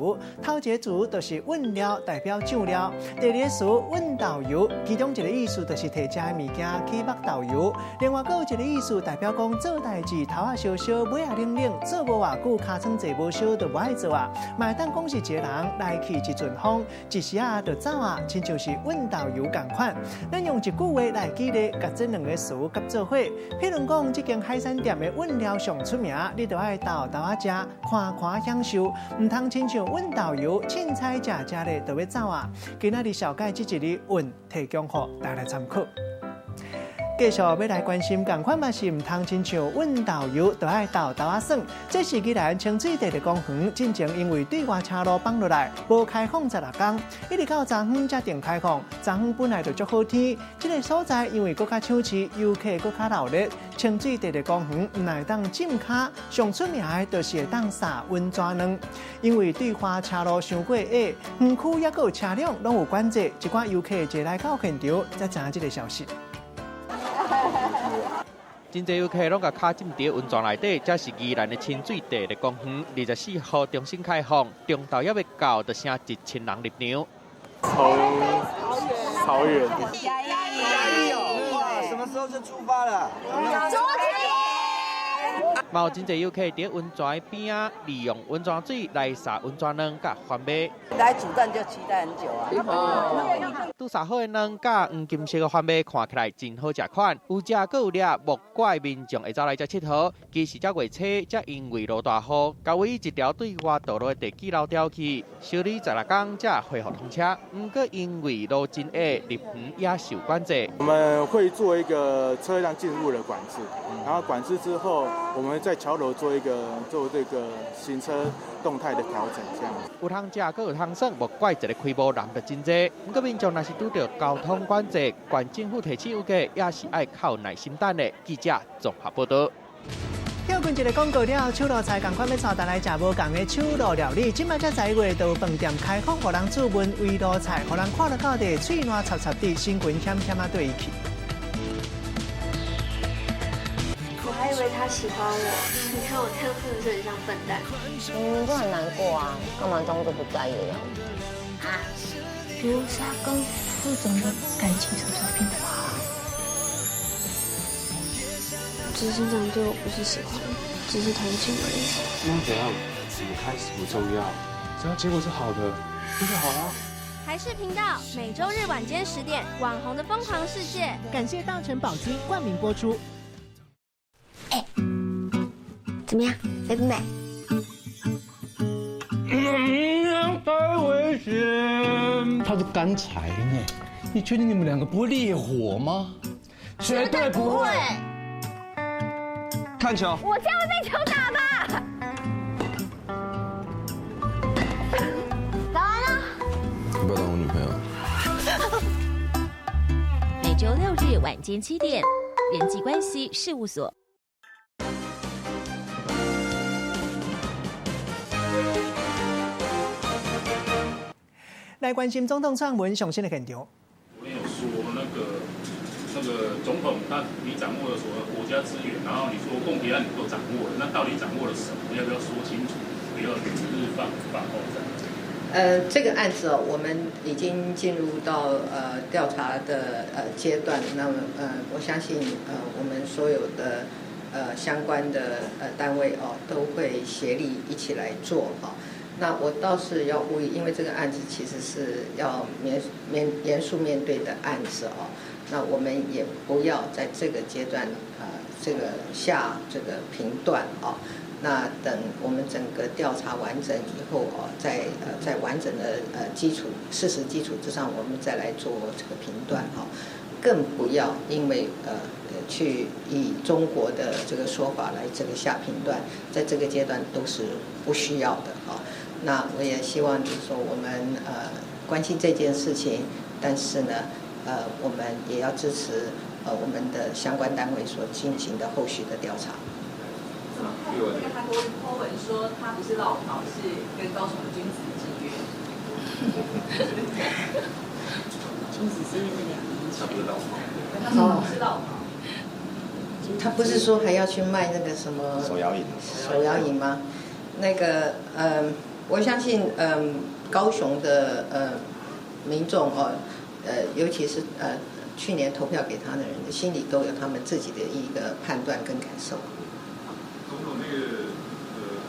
头一个词就是运料，代表酱料；第2个词运豆油，其中一个意思就是摕这物件去墨豆油。另外，还有一个意思代表讲做代志头啊烧烧，尾啊冷冷，做无偌久，尻川坐无烧，就无爱做啊。嘛会当讲是一个人来去一阵风，一时啊就走啊，亲像是运豆油同款。咱用一句话来举例，甲这2个词合做伙。譬如讲，这间海产店的运料上出名，你就爱豆豆啊食，看看享受，唔通亲像运豆油，凊彩食咧就要走啊。今仔日小解这一日运，提供给大家参考。继续要来关心，同款嘛是唔通亲像运豆油，就爱豆豆啊耍。这是宜兰清水地的公园，进前因为对外车路放落来，无开放16天，一直到昨昏才定开放。昨昏本来就足好天，这个所在因为搁较抢市，游客搁较热烈。清水地的公园唔来当浸脚，上出名的就是会当撒温泉卵。因为对花车路伤过矮，园区也有车辆拢有管制，一寡游客坐来到现场才知这个消息。真侪游客拢甲卡浸伫温泉内底，这是宜兰的清水地的公园，24号重新开放，中昼还未到，就成1000人入场。超远。压抑哦！哇，什么时候就出发了？昨天。嘛有真侪游客伫温泉边啊，利用温泉水来撒温泉卵甲翻买。来主站就期待很久啊。拄撒好的卵甲黄金色的翻买看起来真好食款，有食阁有掠，莫怪民众会走来遮佚佗。其实遮月初，则因为落大雨，交位一条对外道路的地基流掉去，修理16天才恢复通车。不过因为路真矮，入园也受管制。我们会做一个车辆进入的管制，然后管制之后，我们在桥头做这个行车动态的调整，这样。有通食，阁有通耍，莫怪一个开幕人就真多。不过民众若是拄到交通管制，县政府提醒有价，也是爱靠耐心等的。记者综合报道。跳过一个广告了，手路菜同款要带大家来食无同的手路料理。今麦才10月，到饭店开放，互人注文围路菜，互人看了到底，嘴烂插插的，心魂险险啊对去。我还以为他喜欢我，你看我这样是不是很像笨蛋？就很难过啊，干嘛装作不在意的样子？啊，流沙跟副总的感情什么时候变得好？执行长对我不是喜欢，只是同情而已。那怎样？怎么开始不重要，只要结果是好的，那就好了。台视频道每周日晚间10点，《网红的疯狂世界》。感谢大成宝金冠名播出。怎么样？美不美？太危险！他是干柴呢，你确定你们两个不会烈火吗？绝对不会。看球。我这样会被球打吧？打完了。要不要当我女朋友？每周6日晚间7点，人际关系事务所。来关心总统撰文上新的现场。没有说那个总统你掌握了所有国家资源，然后你说共谍案你都掌握了，那到底掌握了什么？要不要说清楚？不要日放后这样。这个案子我们已经进入到调查的阶段。那么我相信我们所有的相关的单位都会协力一起来做那我倒是要呼吁，因为这个案子其实是要严肃面对的案子那我们也不要在这个阶段这个下这个评断那等我们整个调查完整以后在完整的事实基础之上，我们再来做这个评断更不要因为去以中国的这个说法来这个下评断，在这个阶段都是不需要的那我也希望就是说我们关心这件事情，但是呢我们也要支持我们的相关单位所进行的后续的调查。他郭文说他不是落跑，是跟高雄的君子之约。君子之约是2年前。他不是落跑，他说不是落跑。他不是说还要去卖那个什么手摇饮吗？那个我相信高雄的民众尤其是去年投票给他的人的心里都有他们自己的一个判断跟感受。总统那个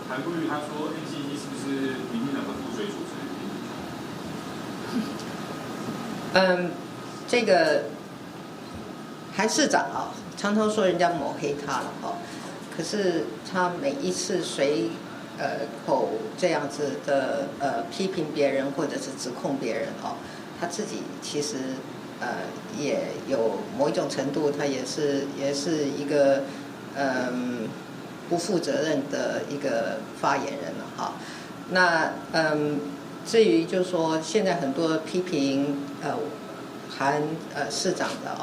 韩国瑜他说 NCC 是不是民进党的附水组织？这个韩市长常常说人家抹黑他了可是他每一次随口这样子的批评别人或者是指控别人他自己其实也有某一种程度，他也是一个不负责任的一个发言人了那至于就是说现在很多批评韩市长的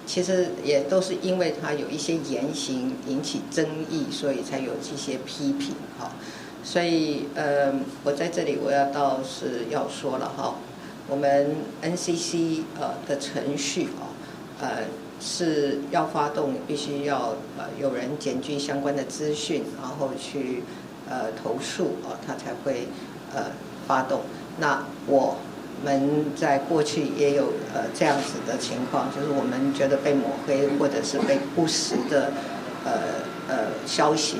其实也都是因为他有一些言行引起争议，所以才有这些批评所以我在这里我倒是要说了我们 NCC 的程序是要发动，必须要有人检具相关的资讯，然后去投诉他才会发动。那我们在过去也有这样子的情况，就是我们觉得被抹黑或者是被不实的消息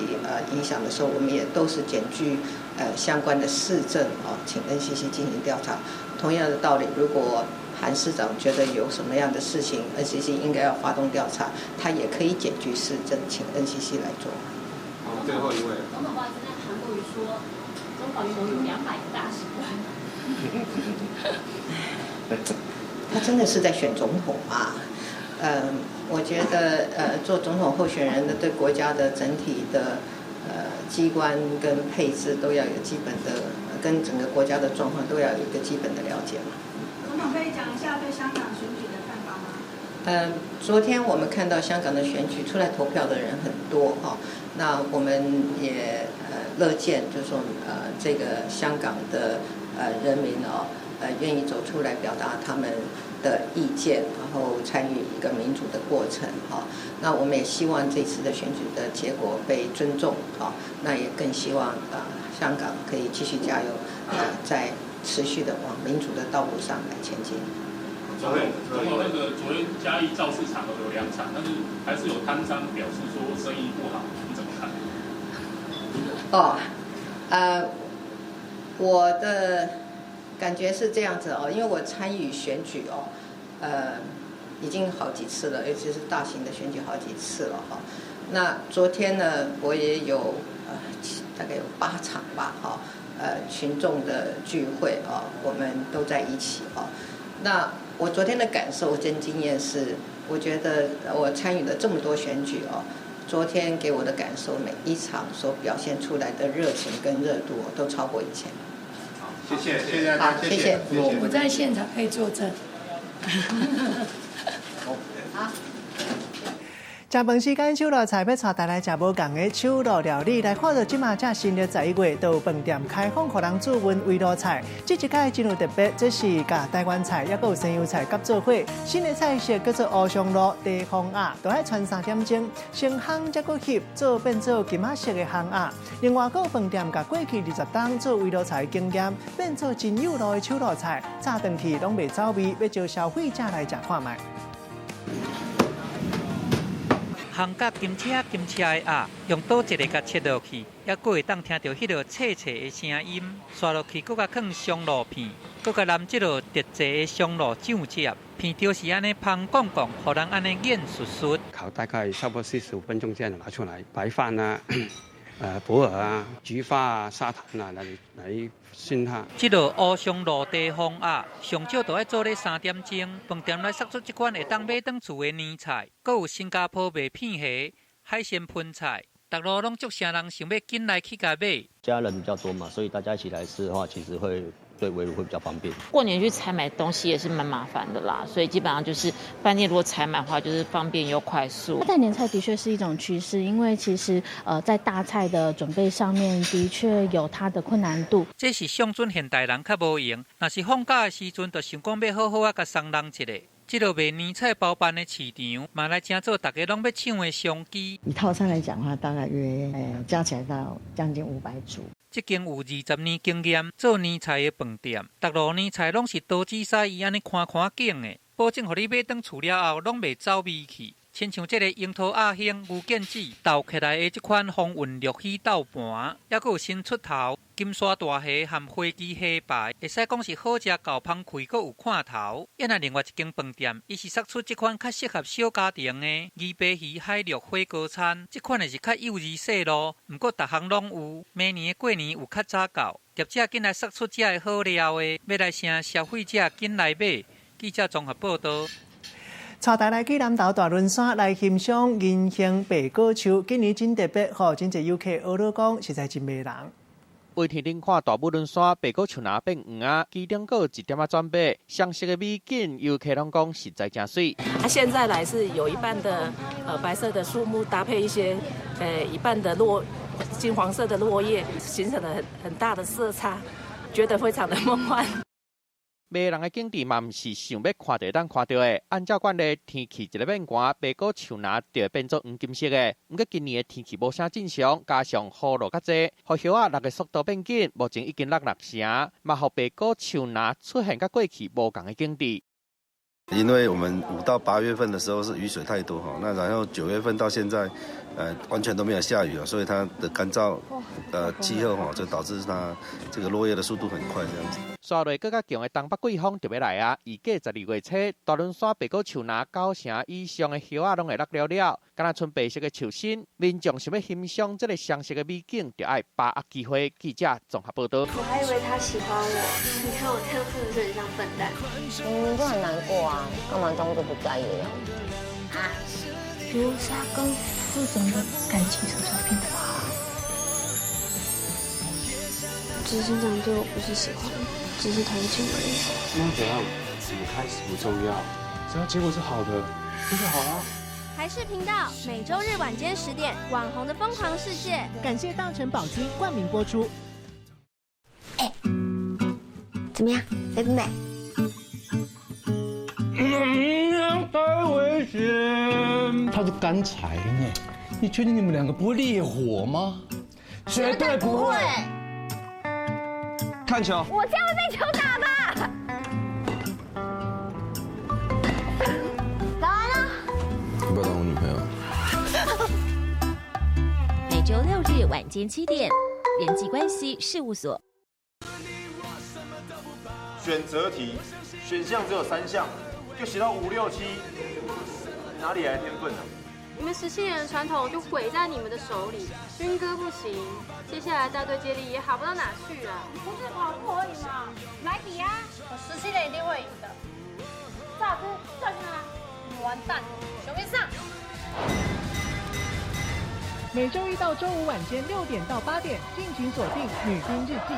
影响的时候，我们也都是检举相关的市政请 NCC 进行调查。同样的道理，如果韩市长觉得有什么样的事情 ，NCC 应该要发动调查，他也可以检举市政，请 NCC 来做。好，最后一位。总统不好意思，那韩国瑜说中华民国有200个大使馆。他真的是在选总统吗？我觉得做总统候选人的对国家的整体的机关跟配置都要有基本的，跟整个国家的状况都要有一个基本的了解嘛。总统可以讲一下对香港选举的看法吗？昨天我们看到香港的选举出来投票的人很多那我们也乐见，就是说这个香港的人民愿意走出来表达他们的意见，然后参与一个民主的过程那我们也希望这次的选举的结果被尊重那也更希望香港可以继续加油在持续的往民主的道路上来前进。总统那个昨天嘉义造势场有2场，但是还是有摊商表示说生意不好，你怎么看？我的感觉是这样子因为我参与选举已经好几次了，尤其是大型的选举好几次了那昨天呢，我也有大概有8场吧群众的聚会我们都在一起那我昨天的感受跟经验是，我觉得我参与了这么多选举昨天给我的感受，每一场所表现出来的热情跟热度都超过以前。谢谢大家，好，谢谢。我在现场可以作证。好。食饭时间，手路菜要带大家食无共的手路料理，来看到即马正新的11月，都有饭店开放，互人自问围炉菜。这一届真有特别，这是甲台湾菜，也有西洋菜合作伙。新的菜色叫做乌香螺地方鸭，都要传3点钟，先烘再过翕，做变做金仔色的烘鸭。另外，有饭店甲过去20档做围炉菜的经验，变做真有路的手路菜，炸转去拢袂走味，要招消费者来食看卖。烘甲金车的鸭，用刀一个甲切落去，还佫会当听到迄落脆脆的声音。刷落去，佫甲放香螺片，佫甲淋即落特制的香螺酱汁，片条是安尼香滚滚，互人安尼咽熟熟。烤大概差不多45分钟这样拿出来，白饭啊。普洱啊、菊花啊、砂糖啊来熏它。这落乌香螺地方鸭，上少都要做咧3点钟。饭店来杀出这款会当买当厝的年菜，佮有新加坡卖片虾、海鲜喷菜，逐路拢足啥人想要紧来去甲买。家人比较多嘛，所以大家一起来吃的话，其实会对围炉会比较方便。过年去采买东西也是蛮麻烦的啦，所以基本上就是饭店如果采买的话，就是方便又快速。带年菜的确是一种趋势，因为其实在大菜的准备上面的确有它的困难度。这是乡村现代人较无用，若是放假的时阵，就想讲要好好啊甲送人一个。这落卖年菜包办的市场，嘛来争做大家拢要抢的商机。以套餐来讲的话，大概约加起来到将近500组。这间有20年经验做年菜的饭店，逐路年菜拢是刀子筛伊安尼看景的，保证互你买当厝了后拢袂走味去。亲像这个樱桃鸭香牛腱子豆起来的这款风韵绿喜豆盘，还佫有新出头金沙大虾和花枝虾排，会使讲是好食够芳开，佫有看头。也那另外一间饭店，伊是杀出这款较适合小家庭的鱼白鱼海陆火锅餐，这款的是较幼儿细路，不过逐项拢有。明年的过年有较早到，业者紧来杀出这个好料的，要来请消费者紧来买。记者综合报道。带大家去南投大轮山来欣赏银杏白果树，今年真特别，吼，真侪游客学了讲，实在真迷人。为天顶看大武仑山白果树拿变黄啊，基顶个1点转白，相色的美景，游客拢讲实在真水。现在来是有一半的白色的树木搭配一些一半的金黄色的落叶，形成了很大的色差，觉得非常的梦幻。迷人的景致嘛，毋是想要看到当看到的。按照惯例，天气一个变寒，白果树拿就会变做黄金色的。不过今年的天气无啥正常，加上雨落较济，互叶啊落的速度变紧，目前已经落成，嘛，互白果树拿出现甲过去无同的景致。因为我们5到8月份的时候是雨水太多哈，那然后9月份到现在，完全都没有下雨了，所以它的干燥气候哈，就导致它这个落叶的速度很快这样子。刷落更加强的东北季风就要来啊！预计12月初，大轮山白果树林9成以上的叶仔拢会落了了，敢若剩白色的树身，民众想要欣赏这个相色的美景，就要把握机会。记者综合报道。我还以为他喜欢我，你看我这样是不是很像笨蛋？就很难过啊，干嘛装作不在意的样子？啊，如沙跟副总的感情什么时候变得好？执行长对我不是喜欢，只是同情而已。那怎样？怎么开始不重要，只要结果是好的，那就好啊。台视频道每周日晚间10点，《网红的疯狂世界》。感谢大成宝金冠名播出。怎么样，美不美？太危险！它是干柴呢，你确定你们两个不会烈火吗？绝对不会。看球，我这样会被球打吧？打完了。要不要当我女朋友？每周6日晚间7点，人际关系事务所。选择题，选项只有3项，就写到5、6、7，哪里来天分啊？你们17年的传统就毁在你们的手里，军歌不行，接下来大队接力也好不到哪去啊！不是跑步而已嘛，来比啊！我17年一定会赢的。大哥，叫什么？你完蛋了，熊一上。每周一到周五晚间6点到8点，敬请锁定《女兵日记》。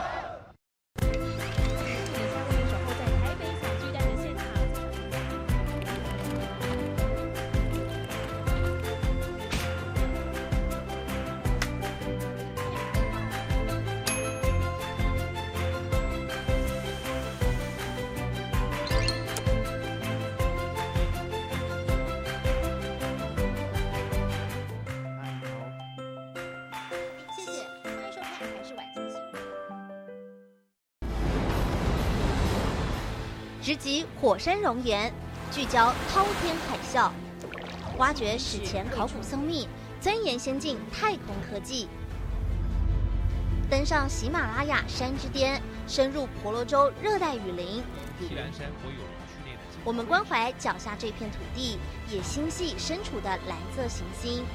直击火山熔岩，聚焦滔天海啸，挖掘史前考古僧秘，钻研先进太空科技，登上喜马拉雅山之巅，深入婆罗洲热带雨林。我们关怀脚下这片土地，也心系身处的蓝色行星。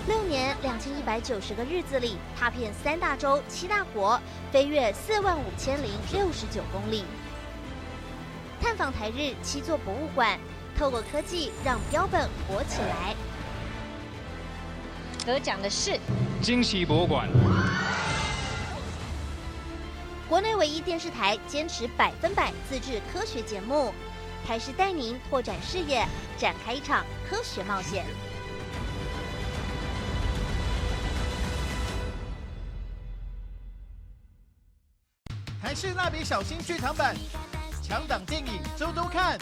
6年2190个日子里，踏遍3大洲7大国，飞越45069公里。探访台日7座博物馆，透过科技让标本活起来。得奖的是惊喜博物馆，国内唯一电视台坚持100%自制科学节目，台视带您拓展视野，展开一场科学冒险。台视蜡笔小新剧场版。强档电影周周看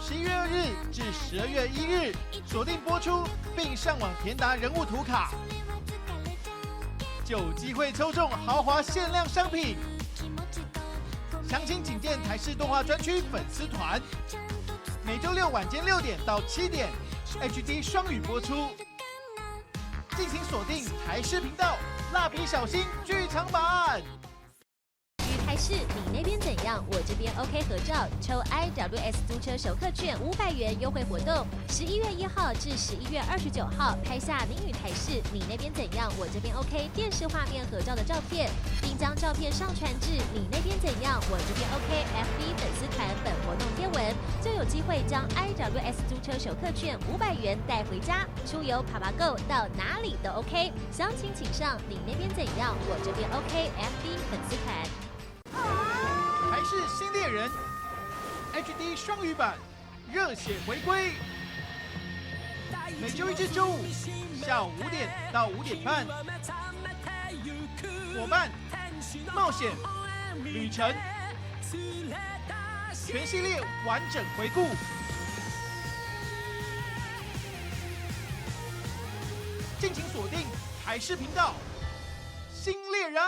，11月2日至12月1日锁定播出，并上网填答人物图卡，就有机会抽中豪华限量商品。详情请见台视动画专区粉丝团。每周6晚间6点到7点 ，HD 双语播出。敬请锁定台视频道《蜡笔小新剧场版》。台视，你那边怎样？我这边 OK 合照，抽 IWS 租车熟客券500元优惠活动，11月1号至11月29号，拍下您与台视你那边怎样，我这边 OK 电视画面合照的照片，并将照片上传至你那边怎样，我这边 OK FB 粉丝团本活动贴文，就有机会将 IWS 租车熟客券500元带回家，出游爬爬 Go 到哪里都 OK。详情请上你那边怎样，我这边 OK FB 粉丝团。台视新猎人 HD 双语版热血回归，每周1至周5下午5点到5点半，伙伴冒险旅程全系列完整回顾，敬请锁定台视频道新猎人。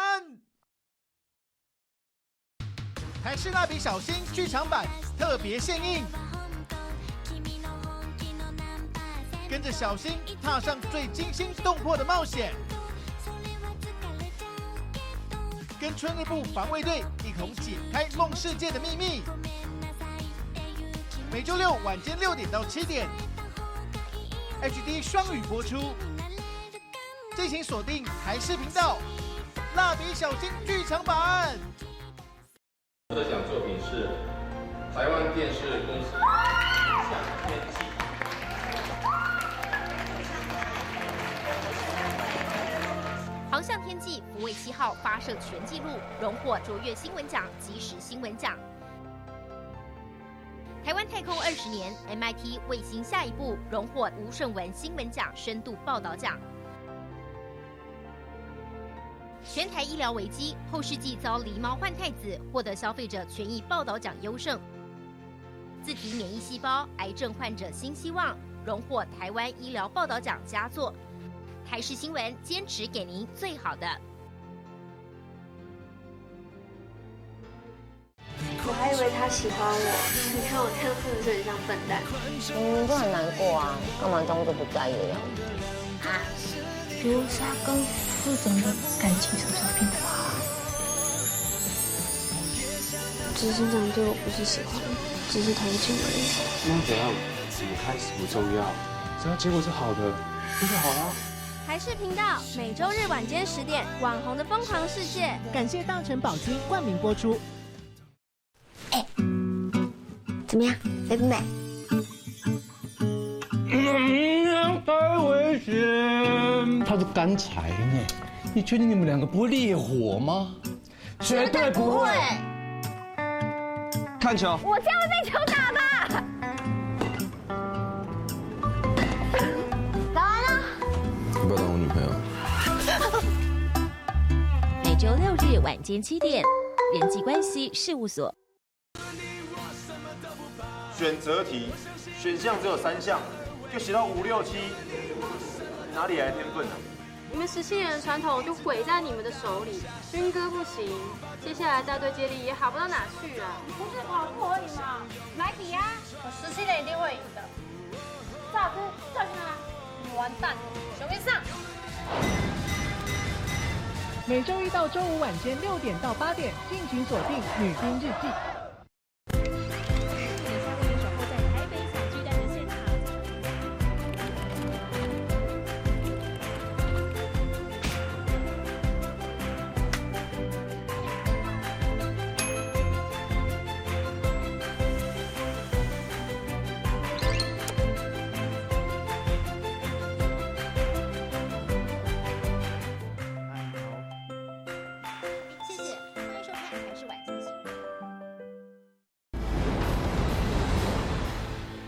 台视蜡笔小新剧场版特别献映。跟着小新踏上最惊心动魄的冒险，跟春日部防卫队一同解开梦世界的秘密。每周六晚间6点到7点 ，HD 双语播出。敬请锁定台视频道《蜡笔小新》剧场版。得奖作品是台湾电视公司《向天际》。航向天际福卫7号发射全纪录，荣获卓越新闻奖、即时新闻奖。台湾太空20年 ，MIT 卫星下一步荣获吴胜文新闻奖深度报道奖。全台医疗危机，后世纪遭狸猫换太子，获得消费者权益报道奖优胜。自体免疫细胞，癌症患者新希望，荣获台湾医疗报道奖佳作。台视新闻坚持给您最好的。我还以为他喜欢我，你看我这样是不是很像笨蛋？就很难过啊，干嘛装作不在意的样子？啊，比如说跟副总的感情什么时候变不好？执行长对我不是喜欢，只是同情而已。那怎样？怎么开始不重要，只要结果是好的，那就好了。台视频道每周日晚间10点，《网红的疯狂世界》。感谢大成宝金冠名播出。怎么样，美不美？太危险！他是干柴呢，你确定你们两个不会烈火吗？绝对不会。看球。我这样会被球打吧？打完了。要不要当我女朋友？每周6日晚间7点，人际关系事务所。选择题，选项只有3项，就写到5、6、7，哪里来的天分啊？你们17年的传统就毁在你们的手里，军歌不行，接下来大队接力也好不到哪去啊！不是跑步而已嘛，来比啊！我17年一定会赢的。赵之赵去哪？你完蛋了，熊边上。每周一到周五晚间6点到8点，敬请锁定《女兵日记》。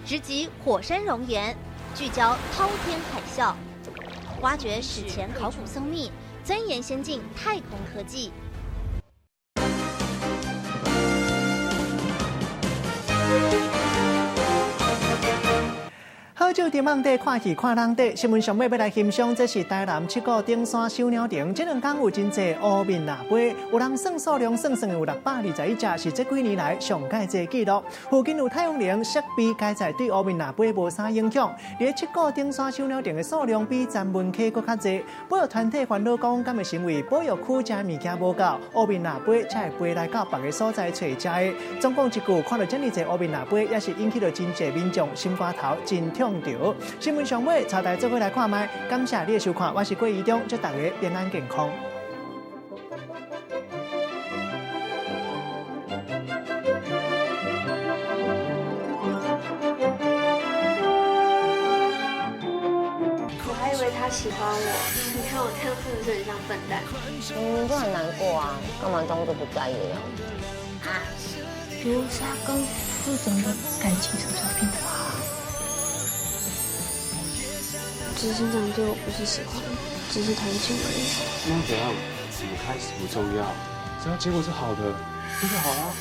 直击火山熔岩，聚焦滔天海啸，挖掘史前考古僧秘，钻研先进太空科技。好久伫网底看戏看人底，新闻上尾要来欣赏，这是台南七股顶山小鸟亭。这2天有真济乌面腊龟，有人算数量算有621只，是这几年来上界济纪录。附近有太阳能设备，该在对乌面腊龟无啥影响。而七股顶山小鸟亭的数量比詹文溪搁较济。保育团体烦恼讲，敢会成为保育区食物件无够，乌面腊龟才会飞来到别个所在找食的。总共一句，看到这么济乌面腊龟，也是引起了真济民众心肝头真痛。新闻上尾，朝台做伙来看卖，感谢你的收看，我是郭怡中，祝大家平安健康。我还以为他喜欢我，你看我这样是不是很像笨蛋？就很难过啊，干嘛装作不在意的样子？啊，比如说跟副总的感情什么时候变不好？执行长对我不是喜欢，只是同情而已。那怎样？怎么开始不重要，只要结果是好的，那就好了。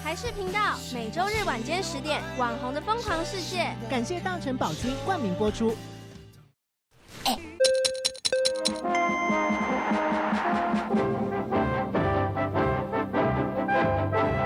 台视频道每周日晚间10点，《网红的疯狂世界》。感谢大成宝金冠名播出。